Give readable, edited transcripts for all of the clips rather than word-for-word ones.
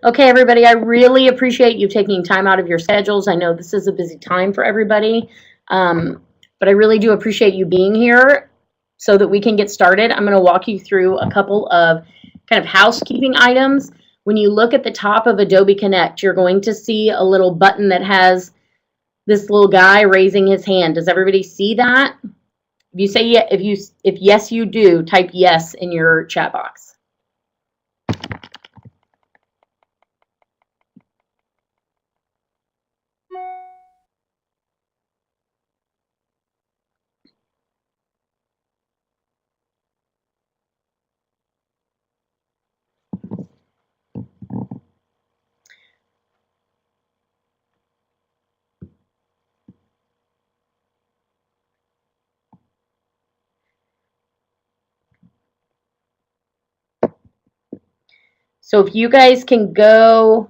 Okay, everybody, I really appreciate you taking time out of your schedules. I know this is a busy time for everybody, but I really do appreciate you being here so that we can get started. I'm going to walk you through a couple of kind of housekeeping items. When you look at the top of Adobe Connect, you're going to see a little button that has this little guy raising his hand. Does everybody see that? If you say yeah, if yes you do, type yes in your chat box. So if you guys can go,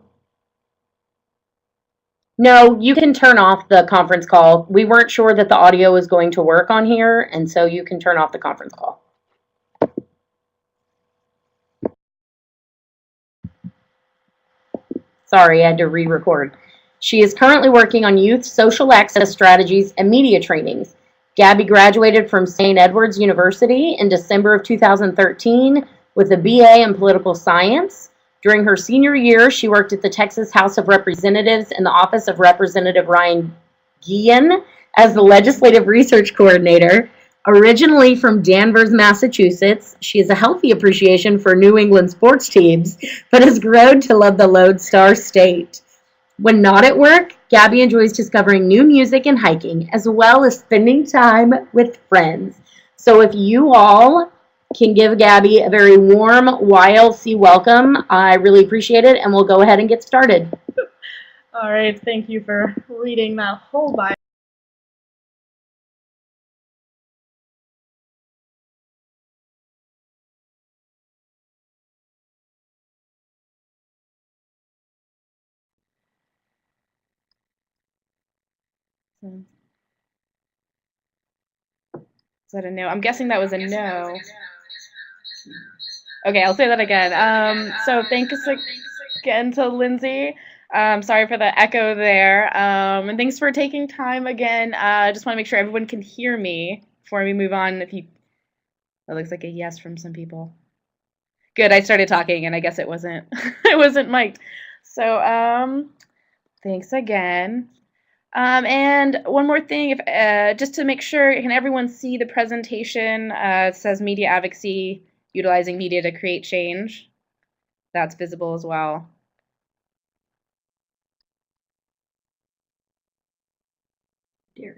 no, you can turn off the conference call. We weren't sure that the audio was going to work on here, and so you can turn off the conference call. Sorry, I had to re-record. She is currently working on youth social access strategies and media trainings. Gabby graduated from St. Edward's University in December of 2013 with a BA in political science. During her senior year, she worked at the Texas House of Representatives in the office of Representative Ryan Guillen as the Legislative Research Coordinator. Originally from Danvers, Massachusetts, she has a healthy appreciation for New England sports teams, but has grown to love the Lone Star State. When not at work, Gabby enjoys discovering new music and hiking, as well as spending time with friends. So if you all can give Gabby a very warm YLC welcome, I really appreciate it, and we'll go ahead and get started. All right, thank you for reading that whole bio. Is that a no? I'm guessing that was a no. Okay, I'll say that again. So thanks again to Lindsay. Sorry for the echo there. And thanks for taking time again. I just want to make sure everyone can hear me before we move on. That looks like a yes from some people. Good, I started talking and I guess it wasn't it wasn't mic'd. So thanks again. And one more thing, if just to make sure, can everyone see the presentation? It says media advocacy, utilizing media to create change. That's visible as well. Good,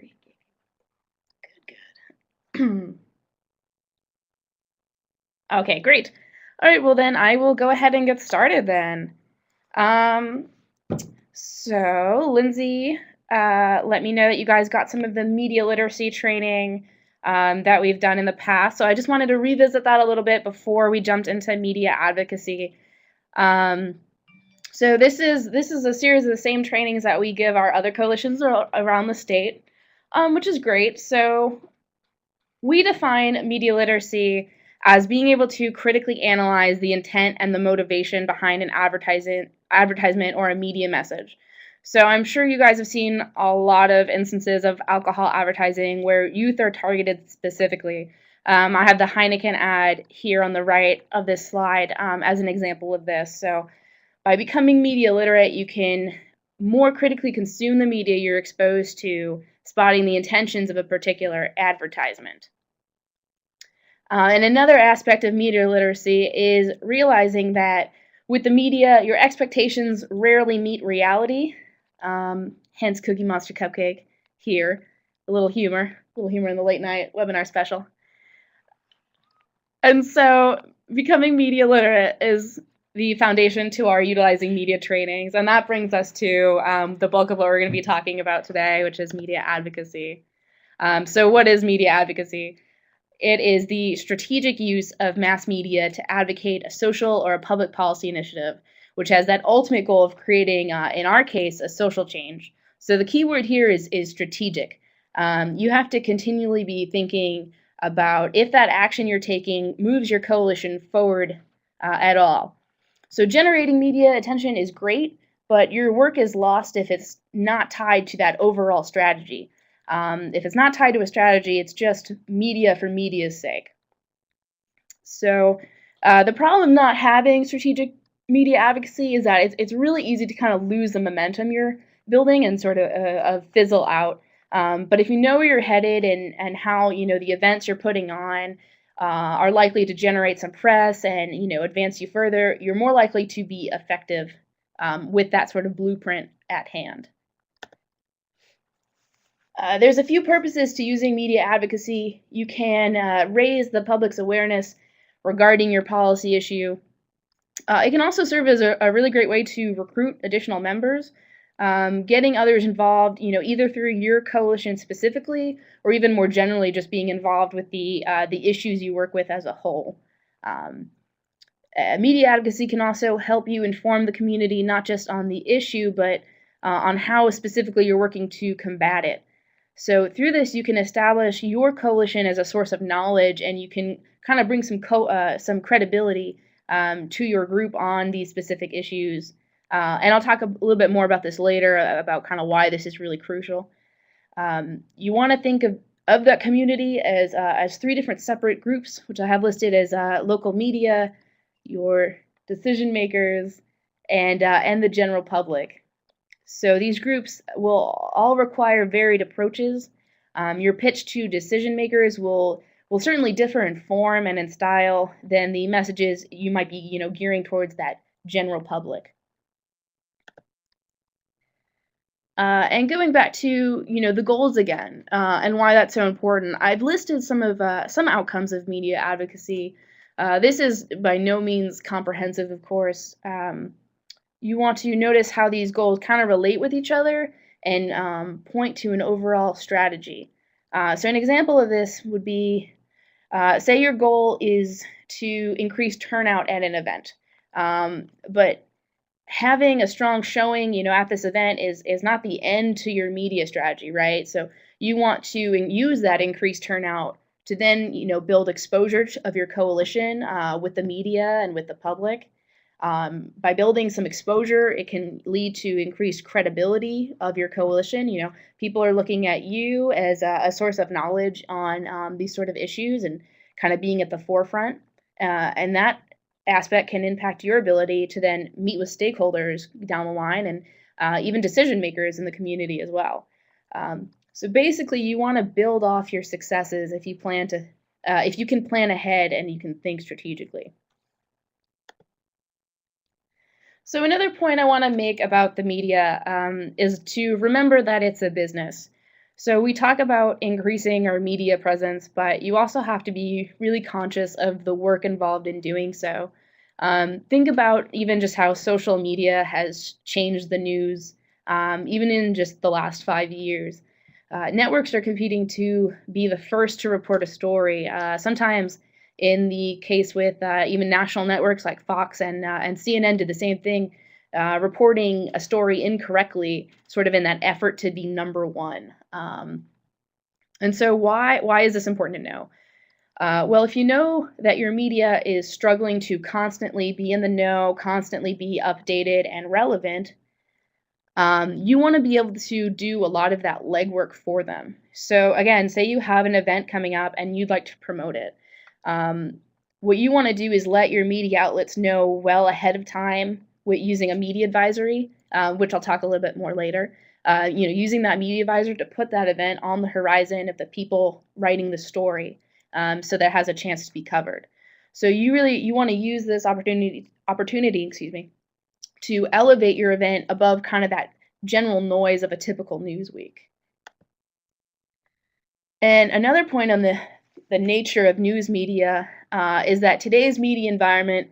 good. Okay, great. All right, well then I will go ahead and get started then. So Lindsay let me know that you guys got some of the media literacy training that we've done in the past. So I just wanted to revisit that a little bit before we jumped into media advocacy. So this is a series of the same trainings that we give our other coalitions around the state, which is great. So we define media literacy as being able to critically analyze the intent and the motivation behind an advertisement or a media message. So I'm sure you guys have seen a lot of instances of alcohol advertising where youth are targeted specifically. I have the Heineken ad here on the right of this slide as an example of this. So by becoming media literate, you can more critically consume the media you're exposed to, spotting the intentions of a particular advertisement. And another aspect of media literacy is realizing that with the media, your expectations rarely meet reality. Hence Cookie Monster Cupcake here. A little humor in the late night webinar special. And so becoming media literate is the foundation to our utilizing media trainings. And that brings us to the bulk of what we're going to be talking about today, which is media advocacy. So what is media advocacy? It is the strategic use of mass media to advocate a social or a public policy initiative, which has that ultimate goal of creating, in our case, a social change. So the key word here is strategic. You have to continually be thinking about if that action you're taking moves your coalition forward at all. So generating media attention is great, but your work is lost if it's not tied to that overall strategy. If it's not tied to a strategy, it's just media for media's sake. So the problem of not having strategic media advocacy is that it's really easy to kind of lose the momentum you're building and sort of fizzle out. But if you know where you're headed and how the events you're putting on are likely to generate some press and advance you further, you're more likely to be effective with that sort of blueprint at hand. There's a few purposes to using media advocacy. You can raise the public's awareness regarding your policy issue. It can also serve as a really great way to recruit additional members, getting others involved, either through your coalition specifically, or even more generally, just being involved with the issues you work with as a whole. Media advocacy can also help you inform the community not just on the issue, but on how specifically you're working to combat it. So through this, you can establish your coalition as a source of knowledge, and you can kind of bring some credibility to your group on these specific issues. And I'll talk a little bit more about this later, about kind of why this is really crucial. You want to think of that community as three different separate groups, which I have listed as local media, your decision makers, and the general public. So these groups will all require varied approaches. Your pitch to decision makers will certainly differ in form and in style than the messages you might be gearing towards that general public. And going back to the goals again and why that's so important, I've listed some outcomes of media advocacy. This is by no means comprehensive, of course. You want to notice how these goals kind of relate with each other and point to an overall strategy. So an example of this would be, say your goal is to increase turnout at an event, but having a strong showing, at this event is not the end to your media strategy, right? So you want to use that increased turnout to then, build exposure of your coalition with the media and with the public. By building some exposure, it can lead to increased credibility of your coalition. People are looking at you as a source of knowledge on these sort of issues and kind of being at the forefront. And that aspect can impact your ability to then meet with stakeholders down the line and even decision makers in the community as well. So basically, you want to build off your successes if you can plan ahead and you can think strategically. So another point I want to make about the media is to remember that it's a business. So we talk about increasing our media presence, but you also have to be really conscious of the work involved in doing so. Think about even just how social media has changed the news, even in just the last 5 years. Networks are competing to be the first to report a story. Sometimes in the case with even national networks like Fox and CNN did the same thing, reporting a story incorrectly, sort of in that effort to be number one. And so why is this important to know? Well, if you know that your media is struggling to constantly be in the know, constantly be updated and relevant, you want to be able to do a lot of that legwork for them. So again, say you have an event coming up and you'd like to promote it. What you want to do is let your media outlets know well ahead of time with using a media advisory, which I'll talk a little bit more later. Using that media advisor to put that event on the horizon of the people writing the story, so that it has a chance to be covered. So you want to use this opportunity, to elevate your event above kind of that general noise of a typical news week. And another point on the nature of news media is that today's media environment,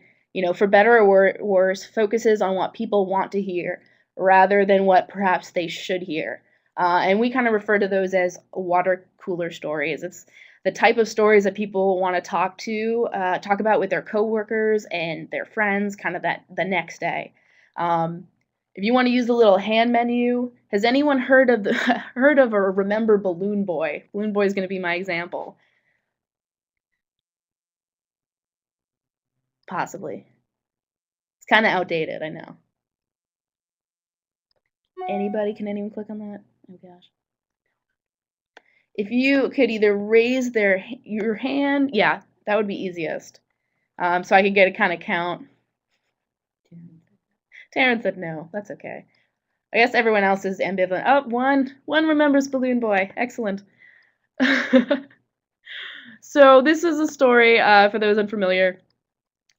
for better or worse, focuses on what people want to hear rather than what perhaps they should hear. And we kind of refer to those as water cooler stories. It's the type of stories that people want to talk about with their coworkers and their friends, kind of the next day. If you want to use the little hand menu, has anyone heard of or remember Balloon Boy? Balloon Boy is going to be my example. Possibly. It's kind of outdated, I know. Anybody? Can anyone click on that? Oh gosh. If you could either raise your hand, yeah, that would be easiest. So I could get a kind of count. Taryn said no. That's okay. I guess everyone else is ambivalent. Oh, one remembers Balloon Boy. Excellent. So this is a story for those unfamiliar.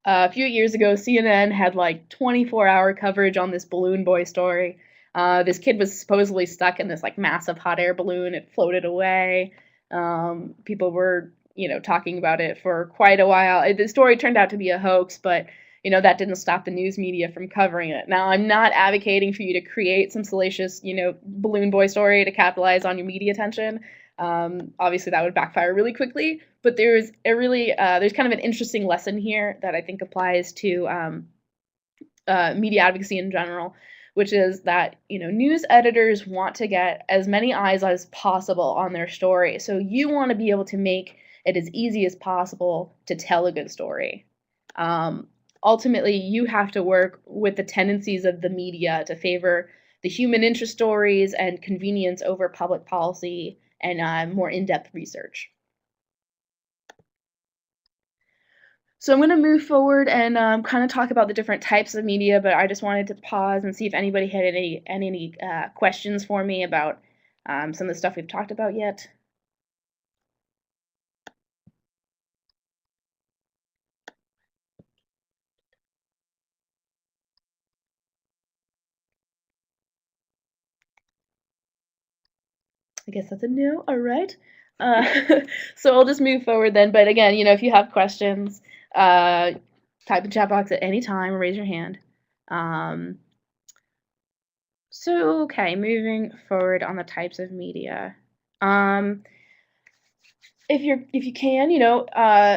A few years ago, CNN had like 24-hour coverage on this Balloon Boy story. This kid was supposedly stuck in this like massive hot air balloon. It floated away. People were, talking about it for quite a while. The story turned out to be a hoax, but that didn't stop the news media from covering it. Now, I'm not advocating for you to create some salacious, Balloon Boy story to capitalize on your media attention. Obviously, that would backfire really quickly. But there's kind of an interesting lesson here that I think applies to media advocacy in general, which is that news editors want to get as many eyes as possible on their story. So you want to be able to make it as easy as possible to tell a good story. Ultimately, you have to work with the tendencies of the media to favor the human interest stories and convenience over public policy and more in-depth research. So I'm going to move forward and kind of talk about the different types of media, but I just wanted to pause and see if anybody had any questions for me about some of the stuff we've talked about yet. I guess that's a no. All right. So I'll just move forward then. But again, if you have questions, type in chat box at any time or raise your hand. So, okay, moving forward on the types of media. If you can,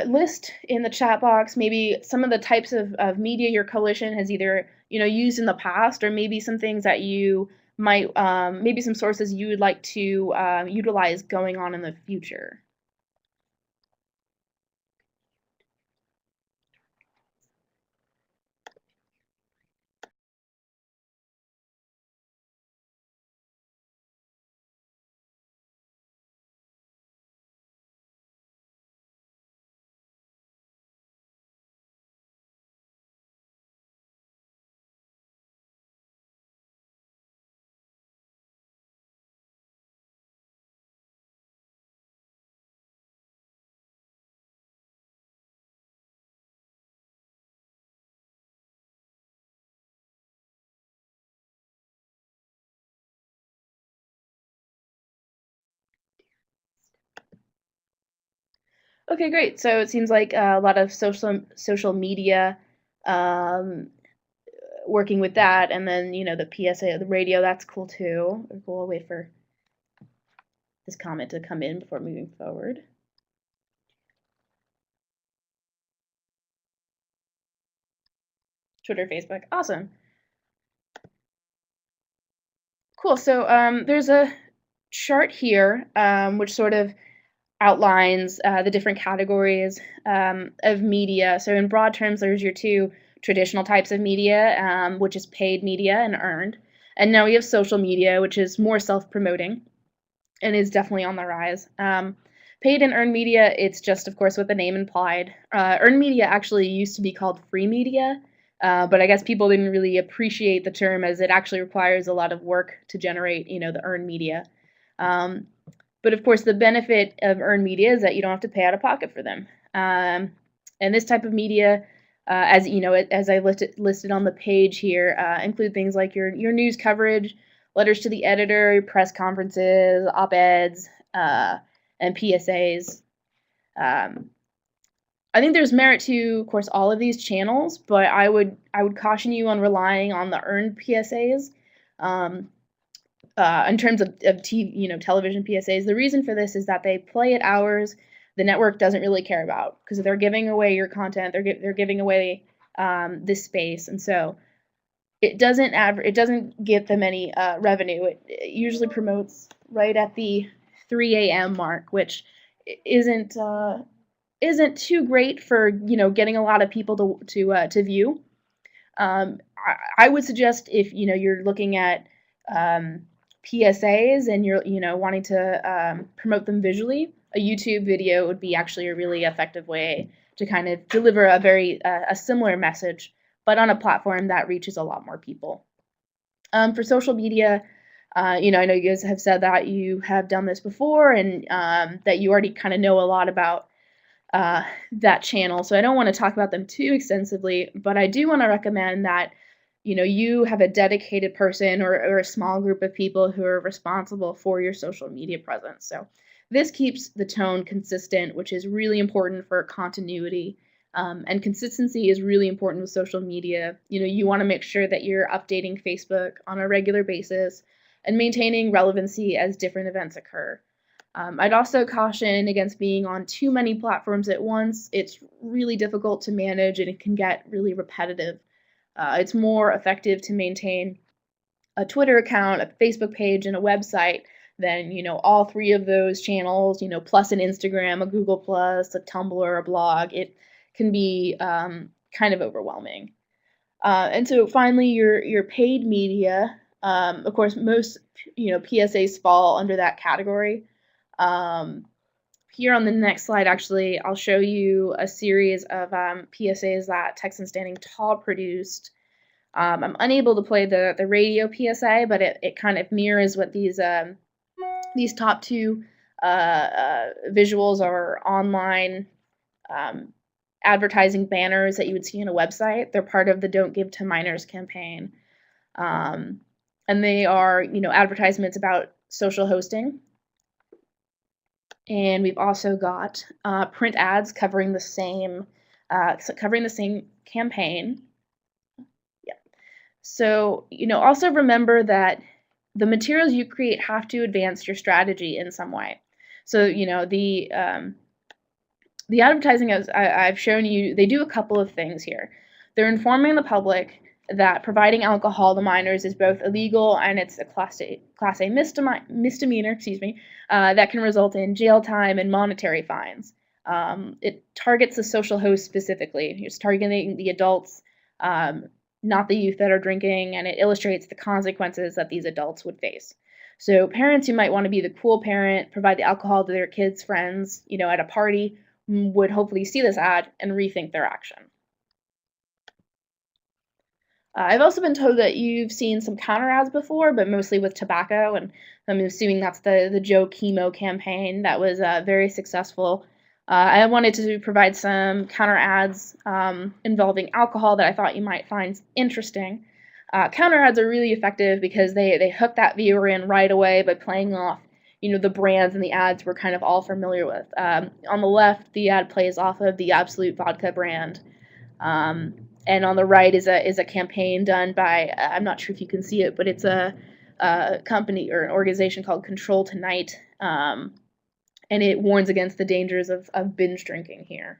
list in the chat box maybe some of the types of media your coalition has either, used in the past, or maybe some things that you might, maybe some sources you would like to utilize going on in the future. Okay, great. So it seems like a lot of social media, working with that, and then the PSA, the radio. That's cool too. We'll wait for this comment to come in before moving forward. Twitter, Facebook, awesome. Cool. So there's a chart here which sort of outlines the different categories of media. So in broad terms, there's your two traditional types of media, which is paid media and earned. And now we have social media, which is more self-promoting and is definitely on the rise. Paid and earned media, it's just, of course, what the name implied. Earned media actually used to be called free media, but I guess people didn't really appreciate the term, as it actually requires a lot of work to generate, the earned media. But of course, the benefit of earned media is that you don't have to pay out of pocket for them. And this type of media, as I listed on the page here, include things like your news coverage, letters to the editor, press conferences, op-eds, and PSAs. I think there's merit to, of course, all of these channels, but I would caution you on relying on the earned PSAs. In terms of TV, television PSAs, the reason for this is that they play at hours the network doesn't really care about, because they're giving away your content, they're giving away this space, and so it doesn't get them any revenue. It usually promotes right at the 3 a.m. mark, which isn't too great for getting a lot of people to view. I would suggest if you're looking at PSAs and you're wanting to promote them visually, a YouTube video would be actually a really effective way to kind of deliver a very a similar message, but on a platform that reaches a lot more people. For social media, I know you guys have said that you have done this before and that you already kind of know a lot about that channel. So I don't want to talk about them too extensively, but I do want to recommend that you have a dedicated person or a small group of people who are responsible for your social media presence. So this keeps the tone consistent, which is really important for continuity. And consistency is really important with social media. You want to make sure that you're updating Facebook on a regular basis and maintaining relevancy as different events occur. I'd also caution against being on too many platforms at once. It's really difficult to manage and it can get really repetitive. It's more effective to maintain a Twitter account, a Facebook page, and a website than all three of those channels, plus an Instagram, a Google Plus, a Tumblr, a blog. It can be kind of overwhelming. And so finally, your paid media. Of course, most PSAs fall under that category. Here on the next slide, actually, I'll show you a series of PSAs that Texans Standing Tall produced. I'm unable to play the radio PSA, but it kind of mirrors what these top two visuals are online advertising banners that you would see on a website. They're part of the Don't Give to Minors campaign. And they are, advertisements about social hosting. And we've also got print ads covering the same campaign. Yeah. So also remember that the materials you create have to advance your strategy in some way. So the advertising, as I've shown you, they do a couple of things here. They're informing the public that providing alcohol to minors is both illegal and it's a Class A misdemeanor, that can result in jail time and monetary fines. It targets the social host specifically. It's targeting the adults, not the youth that are drinking, and it illustrates the consequences that these adults would face. So parents who might want to be the cool parent, provide the alcohol to their kids' friends, at a party, would hopefully see this ad and rethink their action. I've also been told that you've seen some counter ads before, but mostly with tobacco, and I'm assuming that's the Joe Chemo campaign that was very successful. I wanted to provide some counter ads involving alcohol that I thought you might find interesting. Counter ads are really effective because they hook that viewer in right away by playing off the brands and the ads we're kind of all familiar with. On the left, the ad plays off of the Absolute Vodka brand. And on the right is a campaign done by, I'm not sure if you can see it, but it's a company or an organization called Control Tonight, and it warns against the dangers of binge drinking here.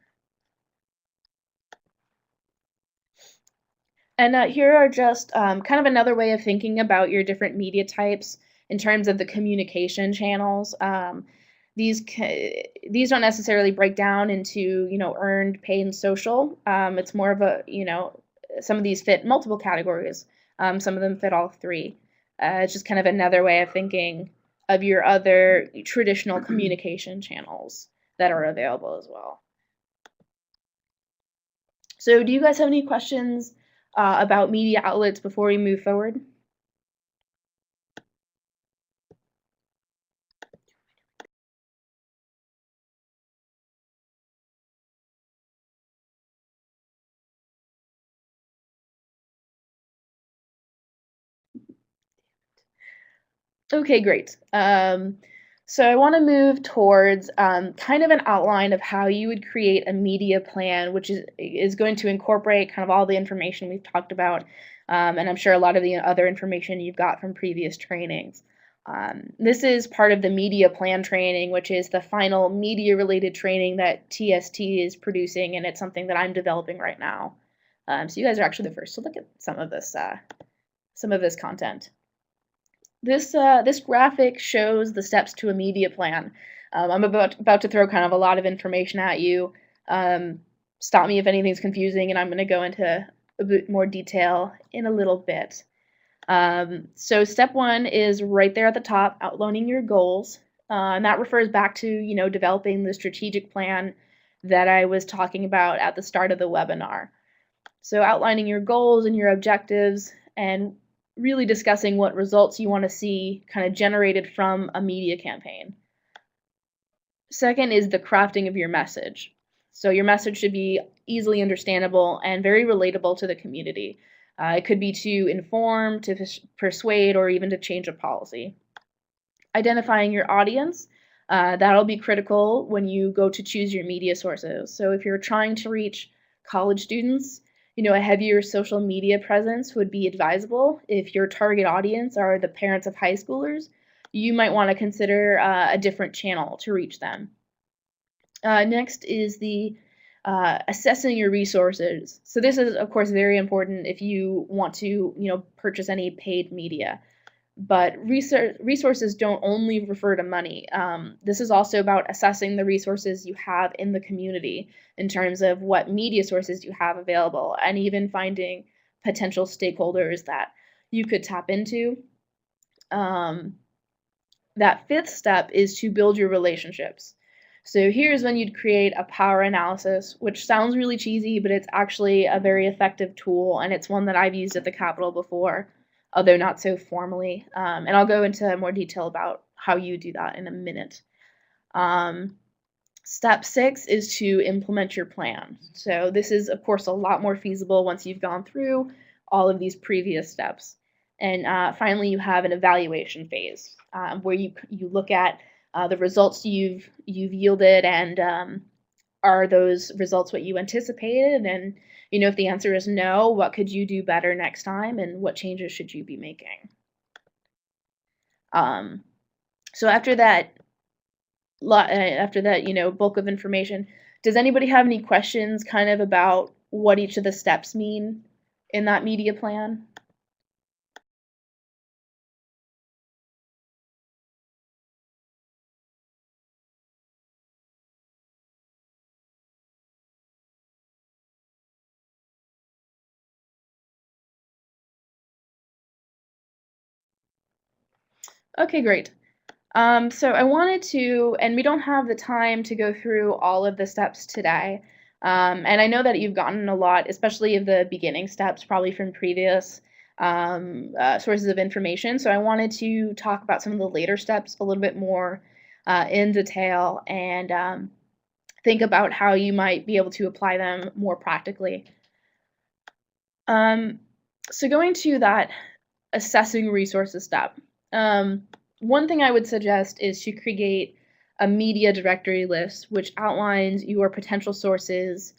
And here are just kind of another way of thinking about your different media types in terms of the communication channels. These don't necessarily break down into earned, paid, and social. It's more of a some of these fit multiple categories. Some of them fit all three. It's just kind of another way of thinking of your other traditional communication channels that are available as well. So, do you guys have any questions about media outlets before we move forward? Okay, great. So I want to move towards kind of an outline of how you would create a media plan, which is going to incorporate kind of all the information we've talked about, and I'm sure a lot of the other information you've got from previous trainings. This is part of the media plan training, which is the final media-related training that TST is producing, and it's something that I'm developing right now. So you guys are actually the first to look at some of this content. This graphic shows the steps to a media plan. I'm about to throw kind of a lot of information at you. Stop me if anything's confusing, and I'm going to go into a bit more detail in a little bit. So step one is right there at the top, outlining your goals. And that refers back to, developing the strategic plan that I was talking about at the start of the webinar. So outlining your goals and your objectives and really discussing what results you want to see kind of generated from a media campaign. Second is the crafting of your message. So your message should be easily understandable and very relatable to the community. It could be to inform, to persuade, or even to change a policy. Identifying your audience, that'll be critical when you go to choose your media sources. So if you're trying to reach college students, a heavier social media presence would be advisable. If your target audience are the parents of high schoolers, you might want to consider a different channel to reach them. Next is the assessing your resources. So this is, of course, very important if you want to, purchase any paid media. But resources don't only refer to money. This is also about assessing the resources you have in the community in terms of what media sources you have available, and even finding potential stakeholders that you could tap into. That fifth step is to build your relationships. So here's when you'd create a power analysis, which sounds really cheesy, but it's actually a very effective tool, and it's one that I've used at the Capitol before, although not so formally. And I'll go into more detail about how you do that in a minute. Step 6 is to implement your plan. So this is, of course, a lot more feasible once you've gone through all of these previous steps. And finally, you have an evaluation phase where you look at the results you've yielded, and are those results what you anticipated? And if the answer is no, what could you do better next time, and what changes should you be making? So after that, bulk of information, does anybody have any questions kind of about what each of the steps mean in that media plan? Okay, great. So I wanted to, and we don't have the time to go through all of the steps today. And I know that you've gotten a lot, especially of the beginning steps, probably from previous sources of information. So I wanted to talk about some of the later steps a little bit more in detail, and think about how you might be able to apply them more practically. So going to that assessing resources step. One thing I would suggest is to create a media directory list which outlines your potential sources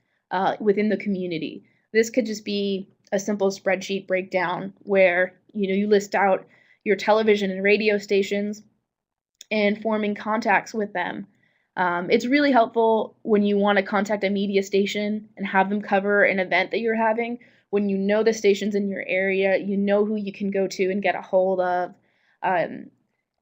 within the community. This could just be a simple spreadsheet breakdown where you list out your television and radio stations and forming contacts with them. It's really helpful when you want to contact a media station and have them cover an event that you're having. When you know the stations in your area, you know who you can go to and get a hold of.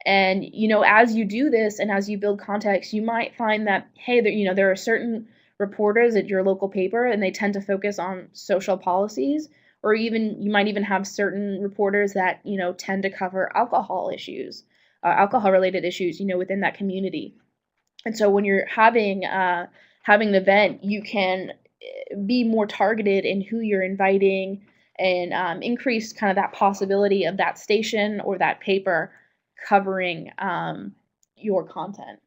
And as you do this and as you build contacts, you might find that, hey, there are certain reporters at your local paper and they tend to focus on social policies, or even you might even have certain reporters that tend to cover alcohol issues, alcohol related issues within that community. And so when you're having an event, you can be more targeted in who you're inviting, and increase kind of that possibility of that station or that paper covering your content.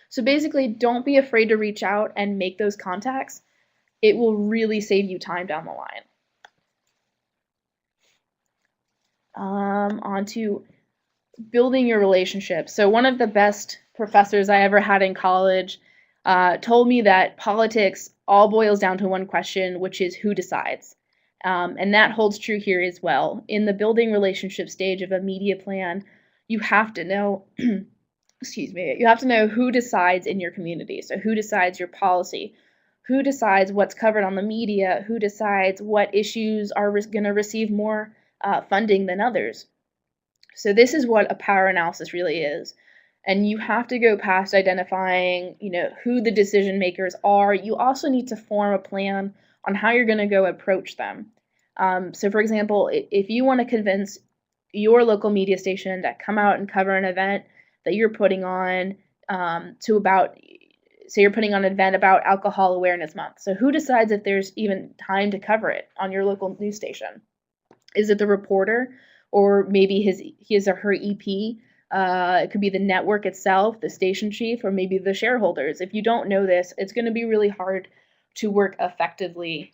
So basically, don't be afraid to reach out and make those contacts. It will really save you time down the line. On to building your relationships. So one of the best professors I ever had in college told me that politics all boils down to one question, which is who decides. And that holds true here as well. In the building relationship stage of a media plan, you have to know, you have to know who decides in your community. So who decides your policy, who decides what's covered on the media, who decides what issues are going to receive more funding than others. So this is what a power analysis really is. And you have to go past identifying, who the decision makers are. You also need to form a plan on how you're going to go approach them. So, for example, if you want to convince your local media station to come out and cover an event that you're putting on to about, say you're putting on an event about Alcohol Awareness Month. So who decides if there's even time to cover it on your local news station? Is it the reporter, or maybe his or her EP? It could be the network itself, the station chief, or maybe the shareholders. If you don't know this, it's going to be really hard to work effectively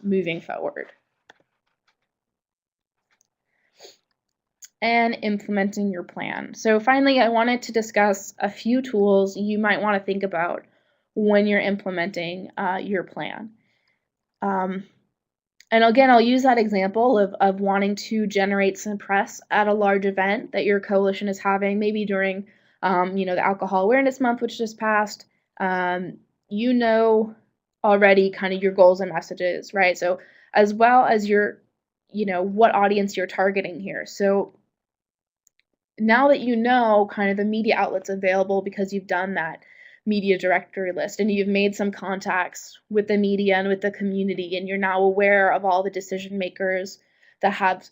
moving forward. And implementing your plan. So finally, I wanted to discuss a few tools you might want to think about when you're implementing your plan. And again, I'll use that example of wanting to generate some press at a large event that your coalition is having, maybe during, the Alcohol Awareness Month, which just passed. You know already kind of your goals and messages, right? So as well as your, what audience you're targeting here. So now that you know kind of the media outlets available because you've done that media directory list and you've made some contacts with the media and with the community, and you're now aware of all the decision makers that have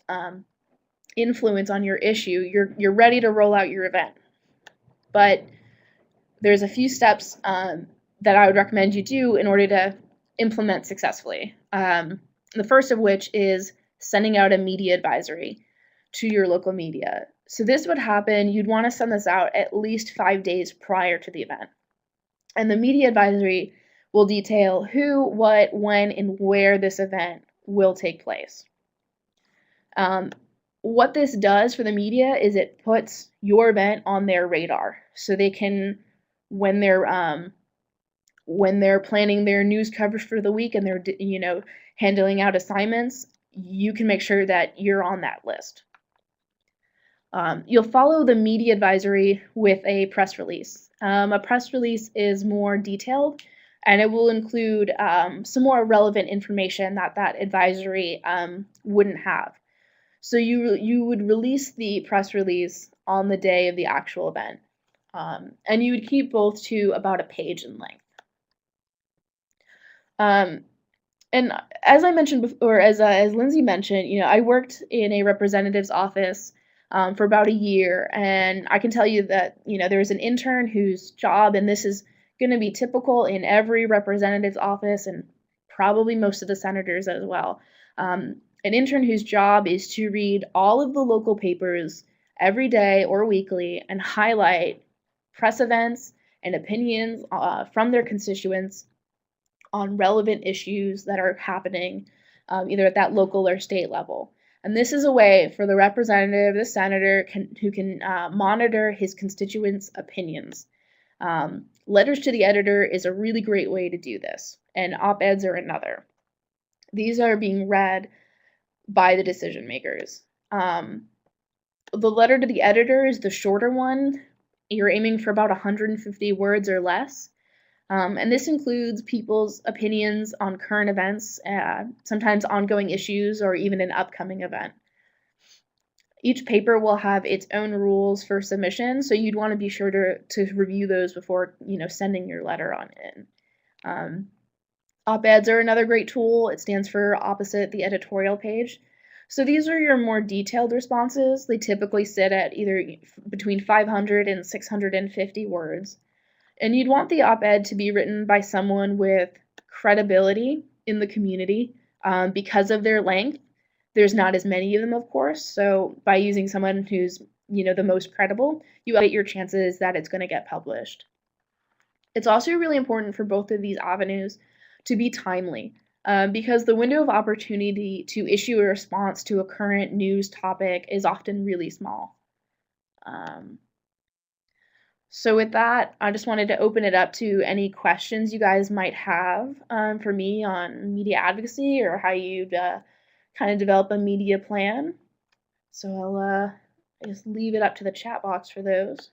influence on your issue, you're ready to roll out your event. But there's a few steps that I would recommend you do in order to implement successfully. The first of which is sending out a media advisory to your local media. So this would happen, you'd want to send this out at least 5 days prior to the event. And the media advisory will detail who, what, when, and where this event will take place. What this does for the media is it puts your event on their radar, so they can, when they're planning their news coverage for the week and they're handling out assignments, you can make sure that you're on that list. You'll follow the media advisory with a press release. A press release is more detailed, and it will include some more relevant information that advisory wouldn't have. So you would release the press release on the day of the actual event, and you would keep both to about a page in length. And as I mentioned before, as Lindsay mentioned, I worked in a representative's office for about a year, and I can tell you that there was an intern whose job, and this is going to be typical in every representative's office and probably most of the senators as well. An intern whose job is to read all of the local papers every day or weekly and highlight press events and opinions from their constituents on relevant issues that are happening either at that local or state level. And this is a way for the representative, the senator, who can monitor his constituents' opinions. Letters to the editor is a really great way to do this, and op-eds are another. These are being read by the decision makers. The letter to the editor is the shorter one. You're aiming for about 150 words or less. And this includes people's opinions on current events, sometimes ongoing issues, or even an upcoming event. Each paper will have its own rules for submission, so you'd want to be sure to review those before sending your letter on in. Op-eds are another great tool. It stands for opposite the editorial page. So these are your more detailed responses. They typically sit at either between 500 and 650 words. And you'd want the op-ed to be written by someone with credibility in the community because of their length. There's not as many of them, of course, so by using someone who's the most credible, you elevate your chances that it's going to get published. It's also really important for both of these avenues to be timely because the window of opportunity to issue a response to a current news topic is often really small. So with that, I just wanted to open it up to any questions you guys might have for me on media advocacy or how you'd kind of develop a media plan. So I'll just leave it up to the chat box for those.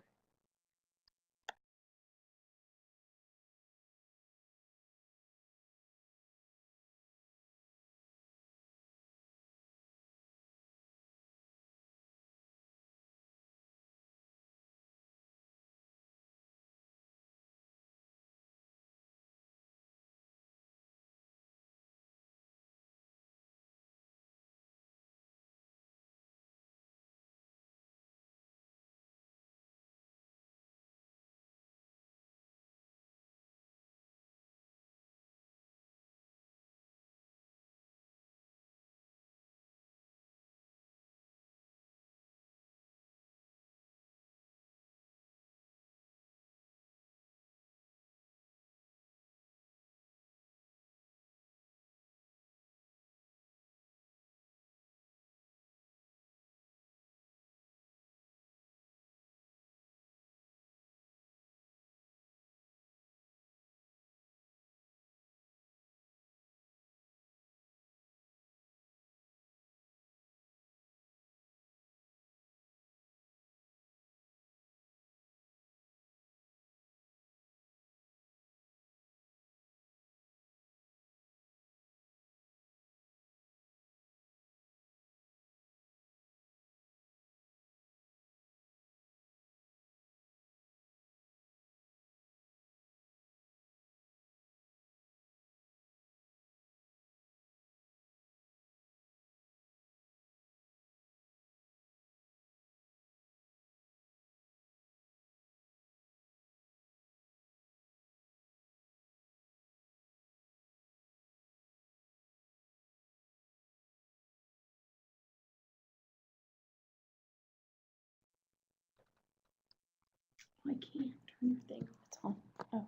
I can't turn the thing. It's on. Oh.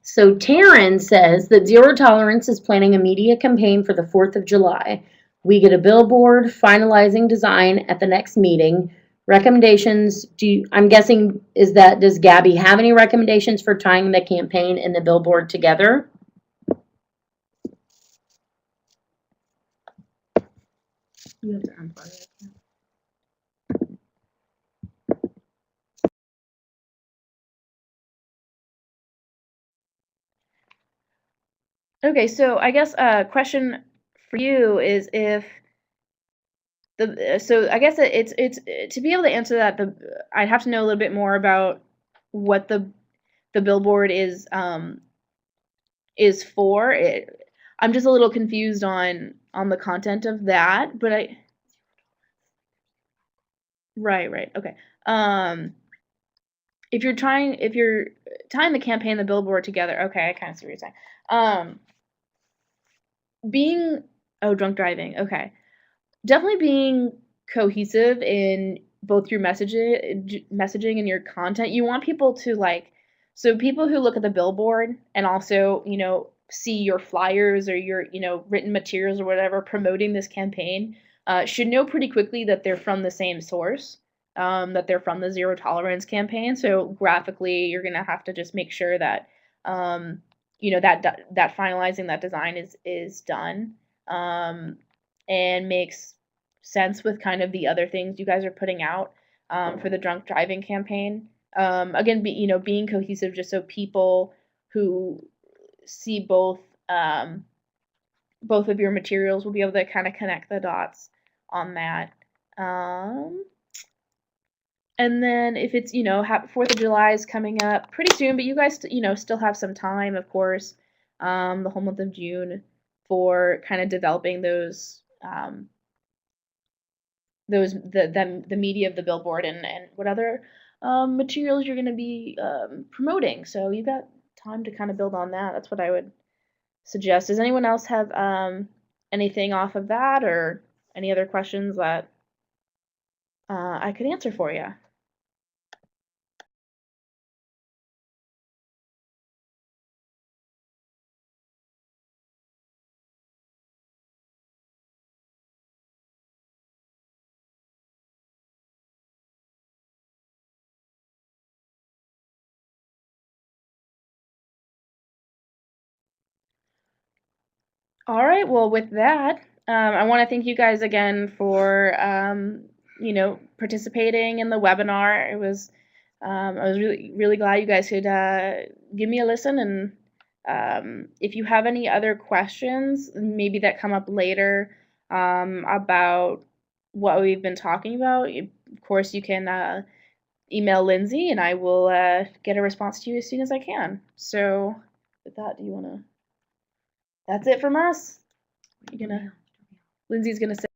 So Taryn says that Zero Tolerance is planning a media campaign for the 4th of July. We get a billboard, finalizing design at the next meeting. Recommendations, I'm guessing, does Gabby have any recommendations for tying the campaign and the billboard together? You have to unplug it. Okay, so I guess a question for you is if so I guess it's to be able to answer that, I'd have to know a little bit more about what the billboard is for. I'm just a little confused on the content of that, but right, okay. If you're tying the campaign and the billboard together, okay, I kind of see what you're saying. Drunk driving, okay. Definitely being cohesive in both your messaging and your content. You want people to so people who look at the billboard and also, see your flyers or your, written materials or whatever promoting this campaign, should know pretty quickly that they're from the same source, that they're from the Zero Tolerance campaign. So graphically, you're gonna have to just make sure that, that finalizing that design is done, and makes sense with kind of the other things you guys are putting out, for the drunk driving campaign. Again, being cohesive, just so people who see both of your materials will be able to kind of connect the dots on that. And then if it's, 4th of July is coming up pretty soon, but you guys, still have some time, of course, the whole month of June, for kind of developing those, the media of the billboard and what other materials you're going to be promoting. So you got time to kind of build on that. That's what I would suggest. Does anyone else have anything off of that, or any other questions that I could answer for you? All right. Well, with that, I want to thank you guys again for participating in the webinar. I was really glad you guys could give me a listen. And if you have any other questions, maybe that come up later, about what we've been talking about, of course you can email Lindsay, and I will get a response to you as soon as I can. So, with that, that's it from us. Lindsay's gonna say.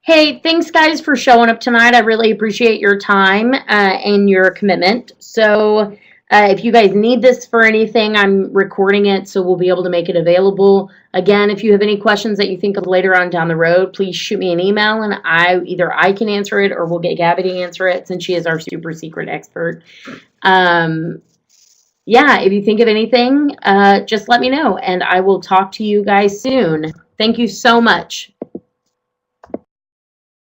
Hey, thanks guys for showing up tonight. I really appreciate your time and your commitment. So if you guys need this for anything, I'm recording it, so we'll be able to make it available. Again, if you have any questions that you think of later on down the road, please shoot me an email, and either I can answer it or we'll get Gabby to answer it, since she is our super secret expert. Yeah, if you think of anything, just let me know, and I will talk to you guys soon. Thank you so much.